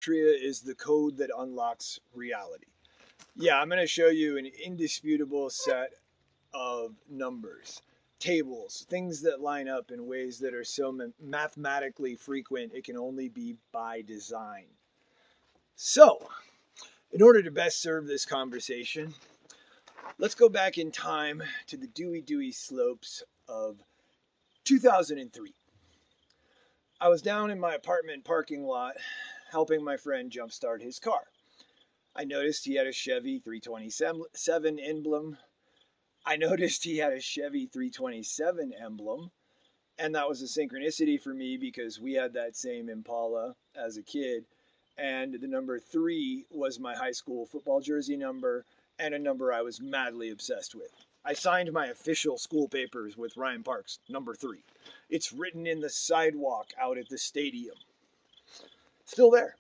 Gematria is the code that unlocks reality. Yeah, I'm going to show you an indisputable set of numbers, tables, things that line up in ways that are so mathematically frequent it can only be by design. So, in order to best serve this conversation, let's go back in time to the dewy slopes of 2003. I was down in my apartment parking lot helping my friend jumpstart his car. I noticed he had a Chevy 327 emblem. And that was a synchronicity for me because we had that same Impala as a kid, and the number 3 was my high school football jersey number and a number I was madly obsessed with. I signed my official school papers with Ryan Parks, number 3. It's written in the sidewalk out at the stadium. Still there.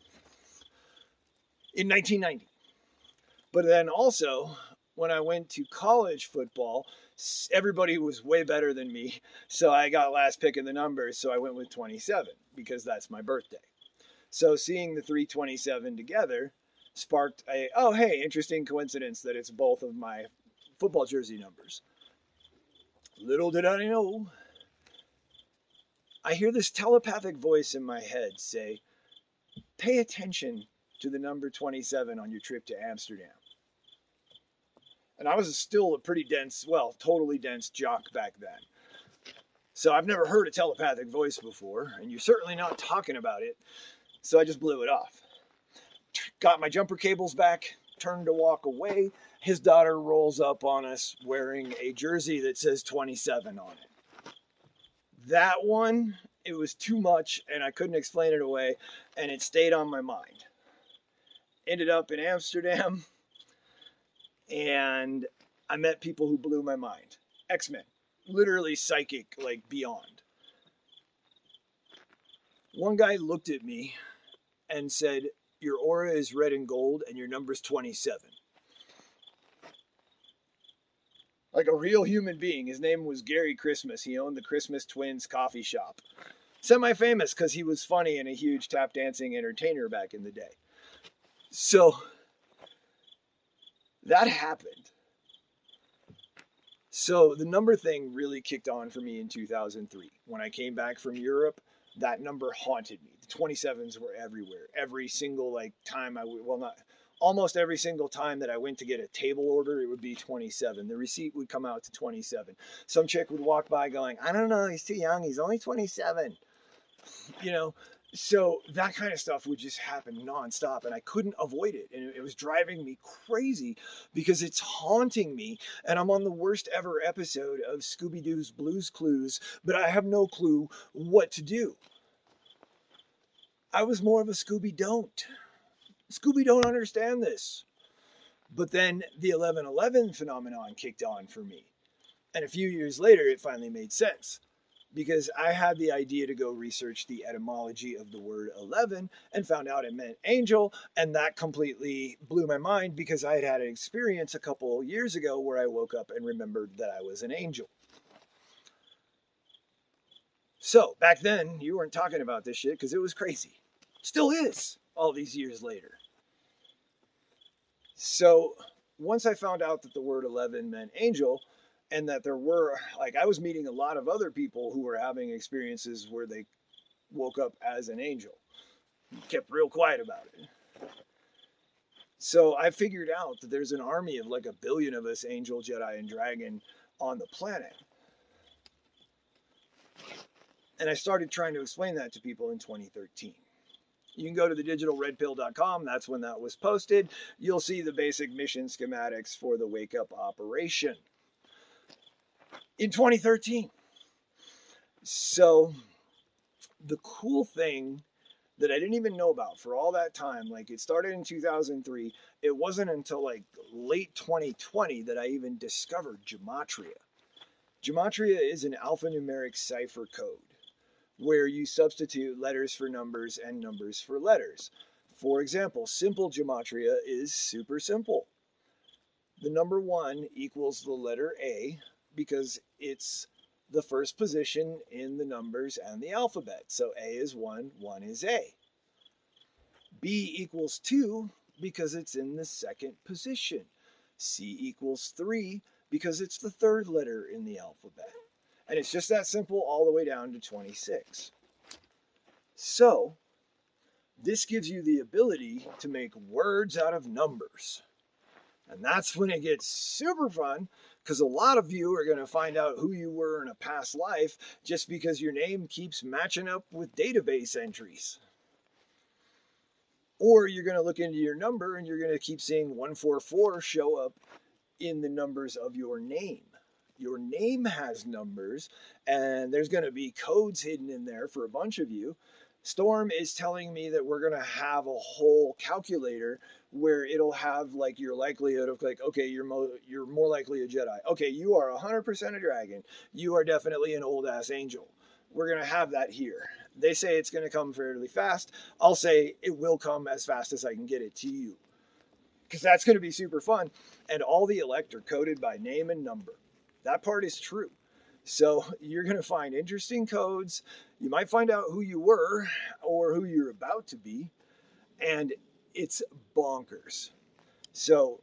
In 1990. But then also, when I went to college football, everybody was way better than me. So I got last pick of the numbers. So I went with 27 because that's my birthday. So seeing the 327 together sparked interesting coincidence that it's both of my football jersey numbers. Little did I know, I hear this telepathic voice in my head say, pay attention to the number 27 on your trip to Amsterdam. And I was still a pretty totally dense jock back then. So I've never heard a telepathic voice before, and you're certainly not talking about it. So I just blew it off. Got my jumper cables back, turned to walk away. His daughter rolls up on us wearing a jersey that says 27 on it. That one, it was too much, and I couldn't explain it away, and it stayed on my mind. Ended up in Amsterdam, and I met people who blew my mind. X-Men. Literally psychic, like beyond. One guy looked at me and said, your aura is red and gold and your number's 27. Like a real human being. His name was Gary Christmas. He owned the Christmas Twins coffee shop. Semi-famous because he was funny and a huge tap dancing entertainer back in the day. So that happened. So the number thing really kicked on for me in 2003. When I came back from Europe, that number haunted me. The 27s were everywhere. Every single time almost every single time that I went to get a table order, it would be 27. The receipt would come out to 27. Some chick would walk by going, I don't know, he's too young. He's only 27. So that kind of stuff would just happen nonstop, and I couldn't avoid it. And it was driving me crazy because it's haunting me, and I'm on the worst ever episode of Scooby-Doo's Blues Clues, but I have no clue what to do. I was more of a Scooby-Don't. Scooby don't understand this. But then the 11/11 phenomenon kicked on for me. And a few years later, it finally made sense. Because I had the idea to go research the etymology of the word 11 and found out it meant angel. And that completely blew my mind because I had an experience a couple years ago where I woke up and remembered that I was an angel. So back then, you weren't talking about this shit because it was crazy. Still is, all these years later. So once I found out that the word 11 meant angel, and that there were, I was meeting a lot of other people who were having experiences where they woke up as an angel. Kept real quiet about it. So I figured out that there's an army of 1 billion of us, angel, Jedi, and dragon, on the planet. And I started trying to explain that to people in 2013. You can go to thedigitalredpill.com. That's when that was posted. You'll see the basic mission schematics for the wake up operation. In 2013. So the cool thing that I didn't even know about for all that time, it started in 2003. It wasn't until late 2020 that I even discovered Gematria. Gematria is an alphanumeric cipher code where you substitute letters for numbers and numbers for letters. For example, simple Gematria is super simple. The number 1 equals the letter A, because it's the first position in the numbers and the alphabet. So A is 1, 1 is A. B equals 2 because it's in the second position. C equals 3 because it's the third letter in the alphabet. And it's just that simple all the way down to 26. So, this gives you the ability to make words out of numbers. And that's when it gets super fun, because a lot of you are going to find out who you were in a past life just because your name keeps matching up with database entries. Or you're going to look into your number and you're going to keep seeing 144 show up in the numbers of your name. Your name has numbers, and there's going to be codes hidden in there for a bunch of you. Storm is telling me that we're going to have a whole calculator where it'll have like your likelihood of like, okay, you're more likely a Jedi. Okay, you are 100% a dragon. You are definitely an old ass angel. We're going to have that here. They say it's going to come fairly fast. I'll say it will come as fast as I can get it to you, because that's going to be super fun. And all the elect are coded by name and number. That part is true. So you're going to find interesting codes. You might find out who you were or who you're about to be. And it's bonkers. So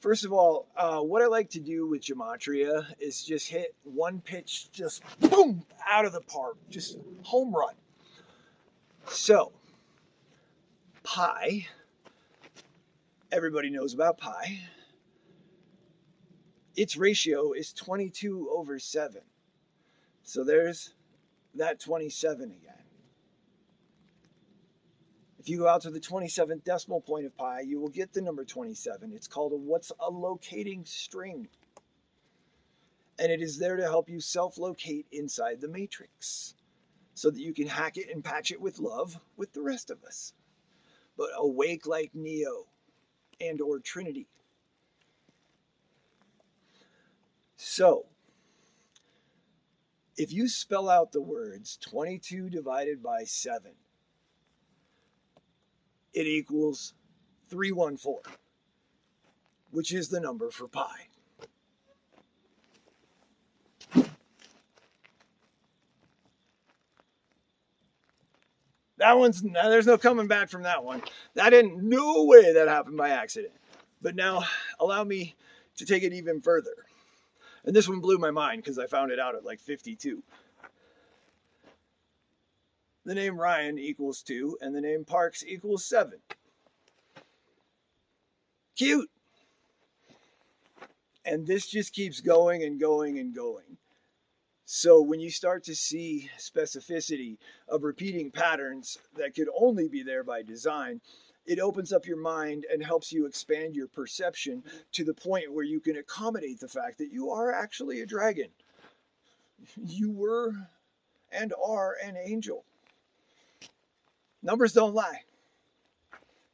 first of all, what I like to do with Gematria is just hit one pitch, just boom, out of the park. Just home run. So pi, everybody knows about pi. Its ratio is 22/7. So there's that 27 again. If you go out to the 27th decimal point of pi, you will get the number 27. It's called what's a locating string. And it is there to help you self-locate inside the matrix so that you can hack it and patch it with love with the rest of us. But awake like Neo and or Trinity. So, if you spell out the words 22 divided by 7, it equals 314, which is the number for pi. There's no coming back from that one. That ain't no way that happened by accident. But now, allow me to take it even further. And this one blew my mind because I found it out at like 52. The name Ryan equals 2, and the name Parks equals 7. Cute. And this just keeps going and going and going. So when you start to see specificity of repeating patterns that could only be there by design, it opens up your mind and helps you expand your perception to the point where you can accommodate the fact that you are actually a dragon. You were and are an angel. Numbers don't lie.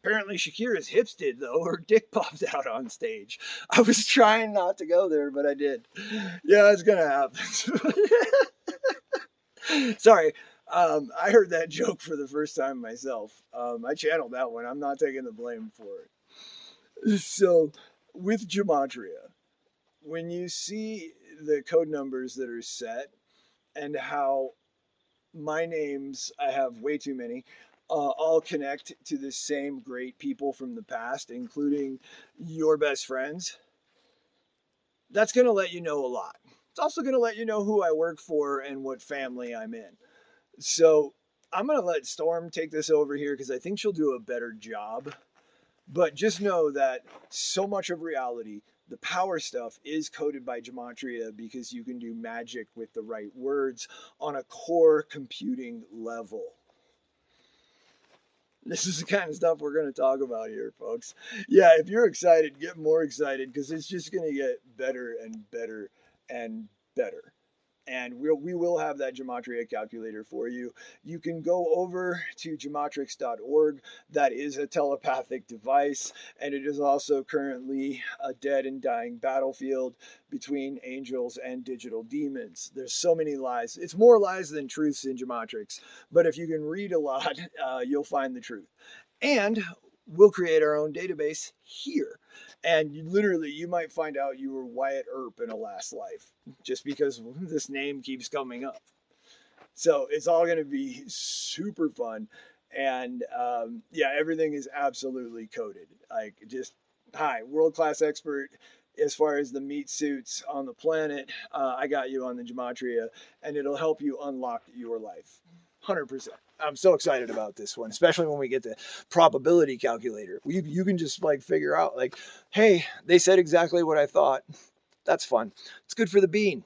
Apparently Shakira's hips did, though. Her dick popped out on stage. I was trying not to go there, but I did. Yeah, it's going to happen. Sorry. I heard that joke for the first time myself. I channeled that one. I'm not taking the blame for it. So, with Gematria, when you see the code numbers that are set and how my names, I have way too many, all connect to the same great people from the past, including your best friends, that's going to let you know a lot. It's also going to let you know who I work for and what family I'm in. So I'm going to let Storm take this over here because I think she'll do a better job. But just know that so much of reality, the power stuff, is coded by Gematria because you can do magic with the right words on a core computing level. This is the kind of stuff we're going to talk about here, folks. Yeah, if you're excited, get more excited because it's just going to get better and better and better. And we will have that Gematria calculator for you. You can go over to gematrix.org. That is a telepathic device, and it is also currently a dead and dying battlefield between angels and digital demons. There's so many lies. It's more lies than truths in Gematrix, but if you can read a lot, you'll find the truth. And we'll create our own database here. And literally, you might find out you were Wyatt Earp in a last life just because this name keeps coming up. So it's all going to be super fun. And yeah, everything is absolutely coded. Like, just, hi, world class expert as far as the meat suits on the planet. I got you on the Gematria, and it'll help you unlock your life. 100%. I'm so excited about this one, especially when we get the probability calculator. You can just like figure out, like, hey, they said exactly what I thought. That's fun. It's good for the bean.